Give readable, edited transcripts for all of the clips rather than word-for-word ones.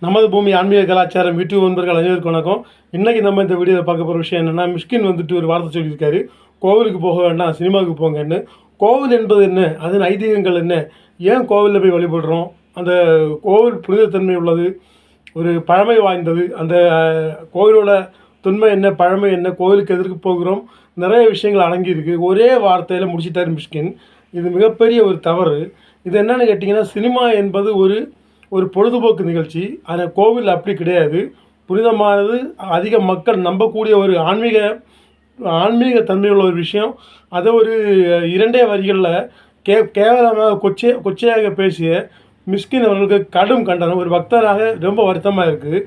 நமது பூமி ஆன்மீக கலாச்சாரம் யூடியூப் நண்பர்கள் அனைவருக்கும் வணக்கம். இன்றைக்கி நம்ம இந்த வீடியோவில் பார்க்க போகிற விஷயம் என்னென்னா, மிஷ்கின் வந்துட்டு ஒரு வார்த்தை சொல்லியிருக்காரு, கோவிலுக்கு போக வேண்டாம் சினிமாவுக்கு போங்கன்னு. கோவில் என்பது என்ன, அதன் ஐதீகங்கள் என்ன, ஏன் கோவிலில் போய் வழிபடுறோம், அந்த கோவில் புனிதத்தன்மை உள்ளது, ஒரு பழமை வாய்ந்தது, அந்த கோவிலோட தொன்மை என்ன, பழமை என்ன, கோவிலுக்கு எதற்கு போகிறோம், நிறைய விஷயங்கள் அடங்கியிருக்கு. ஒரே வார்த்தையில் முடிச்சிட்டார் மிஷ்கின். இது மிகப்பெரிய ஒரு தவறு. இது என்னென்னு கேட்டிங்கன்னா, சினிமா என்பது ஒரு பொழுதுபோக்கு நிகழ்ச்சி. ஆனால் கோவில் அப்படி கிடையாது. புனிதமானது, அதிக மக்கள் நம்பக்கூடிய ஒரு ஆன்மீக தன்மையுள்ள ஒரு விஷயம். அதை ஒரு 2 வரிகளில் கேவலமாக கொச்சையாக பேசிய மிஷ்கின் அவர்களுக்கு கடும் கண்டனம். ஒரு பக்தராக ரொம்ப வருத்தமாக இருக்குது.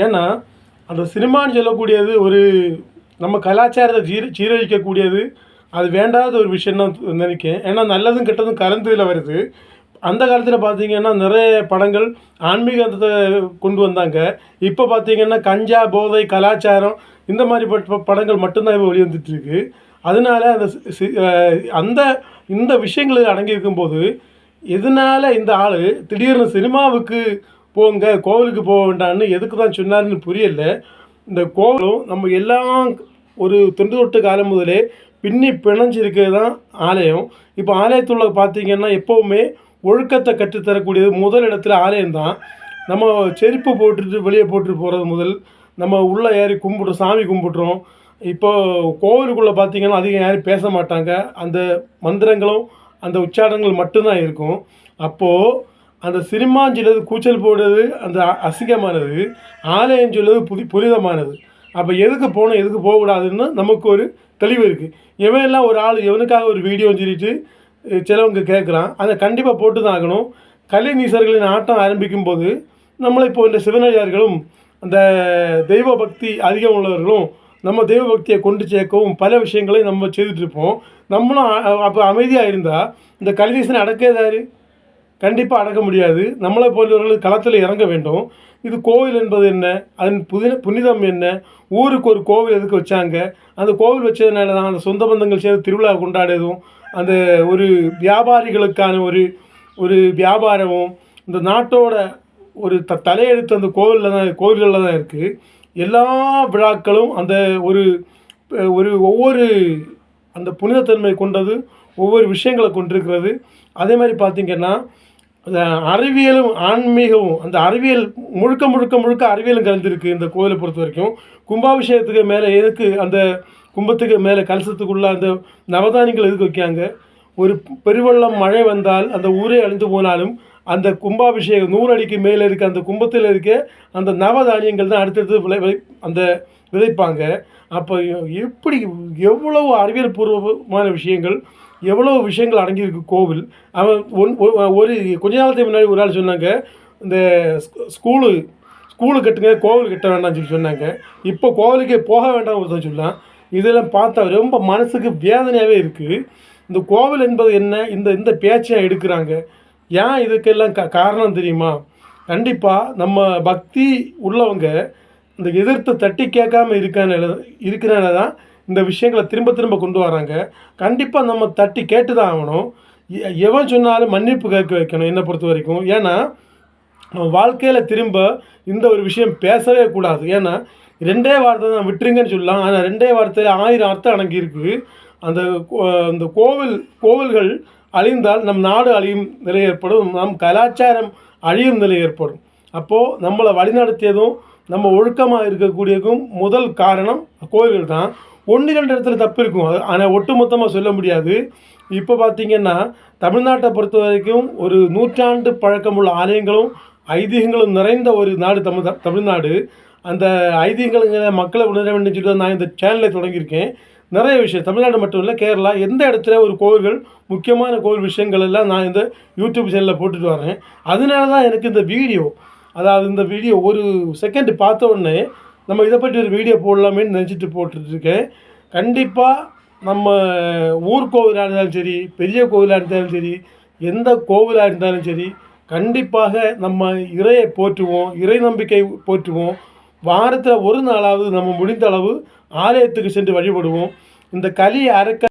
ஏன்னா அந்த சினிமான்னு சொல்லக்கூடியது ஒரு நம்ம கலாச்சாரத்தை சீரழிக்கக்கூடியது. அது வேண்டாத ஒரு விஷயம் தான் நினைக்கிறேன். ஏன்னா நல்லதும் கெட்டதும் கலந்துல வருது. அந்த காலத்தில் பார்த்திங்கன்னா நிறைய படங்கள் ஆன்மீகத்தை கொண்டு வந்தாங்க. இப்போ பார்த்திங்கன்னா கஞ்சா, போதை, கலாச்சாரம் இந்த மாதிரி படங்கள் மட்டும்தான் இப்போ வெளிவந்துட்டுருக்கு. அதனால் இந்த விஷயங்கள் அடங்கியிருக்கும்போது எதனால் இந்த ஆள் திடீர்னு சினிமாவுக்கு போங்க, கோவிலுக்கு போக வேண்டான்னு எதுக்கு தான் சொன்னார்னு புரியலை. இந்த கோவிலும் நம்ம எல்லாம் ஒரு தொன்று காலம் முதலே பின்னி பிணைஞ்சிருக்கிறது தான் ஆலயம். இப்போ ஆலயத்துள்ள பார்த்திங்கன்னா எப்போவுமே ஒழுக்கத்தை கற்றுத்தரக்கூடியது முதல் இடத்துல ஆலயம்தான். நம்ம செருப்பு போட்டுட்டு வெளியே போட்டுட்டு போகிறது முதல், நம்ம உள்ளே ஏறி கும்பிட்றோம், சாமி கும்பிட்றோம். இப்போ கோவிலுக்குள்ளே பார்த்திங்கன்னா அதிகம் யாரும் பேச மாட்டாங்க. அந்த மந்திரங்களும் அந்த உச்சாரணங்கள் மட்டும்தான் இருக்கும். அப்போது அந்த சினிமான்னு சொல்லுறது கூச்சல் போடுறது அந்த அசிங்கமானது, ஆலயம் சொல்லுறது புனிதமானது. அப்போ எதுக்கு போகணும், எதுக்கு போகக்கூடாதுன்னு நமக்கு ஒரு தெளிவு இருக்குது. எவெல்லாம் ஒரு ஆள் எவனுக்காக ஒரு வீடியோன்னு சொல்லிட்டு சிலவங்க கேட்குறான், அதை கண்டிப்பாக போட்டு தான் ஆகணும். கலை நீசர்களின் ஆட்டம் ஆரம்பிக்கும் போது நம்மளை இப்போ இந்த சிவனடியார்களும் அந்த தெய்வ பக்தி அதிகம் உள்ளவர்களும் நம்ம தெய்வ பக்தியை கொண்டு சேர்க்கவும் பல விஷயங்களை நம்ம செய்துட்ருப்போம். நம்மளும் அப்போ அமைதியாக இருந்தால் இந்த கலிதீசனை அடக்கேதாரு? கண்டிப்பாக அடக்க முடியாது. நம்மளை போன்றவர்கள் களத்தில் இறங்க வேண்டும். இது கோவில் என்பது என்ன, அதன் புனிதம் என்ன, ஊருக்கு ஒரு கோவில் எதுக்கு வச்சாங்க, அந்த கோவில் வச்சதுனால தான் அந்த சொந்த பந்தங்கள் சேர்ந்து திருவிழா கொண்டாடுறதும், அந்த ஒரு வியாபாரிகளுக்கான ஒரு வியாபாரமும், இந்த நாட்டோட ஒரு தலையெழுத்து அந்த கோவில்களில் தான் இருக்குது. எல்லா விழாக்களும் அந்த ஒவ்வொரு அந்த புனிதத்தன்மை கொண்டது, ஒவ்வொரு விஷயங்களை கொண்டிருக்கிறது. அதே மாதிரி பார்த்திங்கன்னா அறிவியலும் ஆன்மீகமும், அந்த அறிவியல் முழுக்க அறிவியலும் கலந்துருக்கு இந்த கோவிலை பொறுத்த வரைக்கும். கும்பாபிஷேகத்துக்கு மேலே எதுக்கு அந்த கும்பத்துக்கு மேலே கலசத்துக்குள்ளே அந்த நவதானியங்கள் எதுக்கு வைக்காங்க? ஒரு பெருவெள்ளம் மழை வந்தால் அந்த ஊரே அழிந்து போனாலும் அந்த கும்பாபிஷேகம் 100 அடிக்கு மேலே இருக்க அந்த கும்பத்தில் இருக்க அந்த நவதானியங்கள் தான் அடுத்தடுத்து அந்த விதைப்பாங்க. அப்போ எப்படி எவ்வளவு அறிவியல் பூர்வமான விஷயங்கள், எவ்வளோ விஷயங்கள் அடங்கியிருக்கு கோவில். அவன் ஒரு கொஞ்ச நாளத்துக்கு முன்னாடி ஒரு ஆள் சொன்னாங்க, இந்த ஸ்கூலு கட்டுங்க, கோவில் கட்ட வேண்டாம்னு சொல்லி சொன்னாங்க. இப்போ கோவிலுக்கே போக வேண்டாம் ஒருத்தன் சொல்லலாம். இதெல்லாம் பார்த்தா ரொம்ப மனசுக்கு வேதனையாகவே இருக்குது. இந்த கோவில் என்பது என்ன, இந்த பேச்சை எடுக்கிறாங்க. ஏன் இதுக்கெல்லாம் காரணம் தெரியுமா? கண்டிப்பாக நம்ம பக்தி உள்ளவங்க இந்த எதிர்த்து தட்டி கேட்காம இருக்கிறனால தான் இந்த விஷயங்களை திரும்ப கொண்டு வராங்க. கண்டிப்பாக நம்ம தட்டி கேட்டு தான் ஆகணும். எவன் சொன்னாலும் மன்னிப்பு கேட்க வைக்கணும் என்னை பொறுத்த வரைக்கும். ஏன்னா நம்ம வாழ்க்கையில் திரும்ப இந்த ஒரு விஷயம் பேசவே கூடாது. ஏன்னா 2 வார்த்தை தான் விட்டுருங்கன்னு சொல்லலாம். ஆனால் 2 வார்த்தையில் 1000 அர்த்தம் அடங்கியிருக்கு. அந்த கோவில்கள் அழிந்தால் நம் நாடு அழியும் நிலை ஏற்படும், நம் கலாச்சாரம் அழியும் நிலை ஏற்படும். அப்போது நம்மளை வழிநடத்தியதும் நம்ம ஒழுக்கமாக இருக்கக்கூடியதும் முதல் காரணம் கோவில்கள் தான். 1-2 இடத்துல தப்பு இருக்கும், ஆனால் ஒட்டுமொத்தமாக சொல்ல முடியாது. இப்போ பார்த்திங்கன்னா தமிழ்நாட்டை பொறுத்த வரைக்கும் ஒரு 100 ஆண்டு பழக்கமுள்ள ஆலயங்களும் ஐதீகங்களும் நிறைந்த ஒரு நாடு தமிழ்நாடு. அந்த ஐதீகங்களை மக்களை உணர வேண்டும் சொல்லி நான் இந்த சேனலை தொடங்கியிருக்கேன். நிறைய விஷயம் தமிழ்நாடு மட்டும் இல்லை, கேரளா, எந்த இடத்துல ஒரு கோவில்கள் முக்கியமான கோவில் விஷயங்கள் எல்லாம் நான் இந்த யூடியூப் சேனலில் போட்டுட்டு வரேன். அதனால தான் எனக்கு இந்த வீடியோ ஒரு செகண்ட் பார்த்த உடனே நம்ம இதை பற்றி ஒரு வீடியோ போடலாமேன்னு நினச்சிட்டு போட்டுட்ருக்கேன். கண்டிப்பாக நம்ம ஊர் கோவிலாக இருந்தாலும் சரி, பெரிய கோவிலாக இருந்தாலும் சரி, எந்த கோவிலாக இருந்தாலும் சரி, கண்டிப்பாக நம்ம இறையை போற்றுவோம், இறை நம்பிக்கை போற்றுவோம். வாரத்தில் ஒரு நாளாவது நம்ம முடிந்த அளவு ஆலயத்துக்கு சென்று வழிபடுவோம். இந்த கலியை அறக்க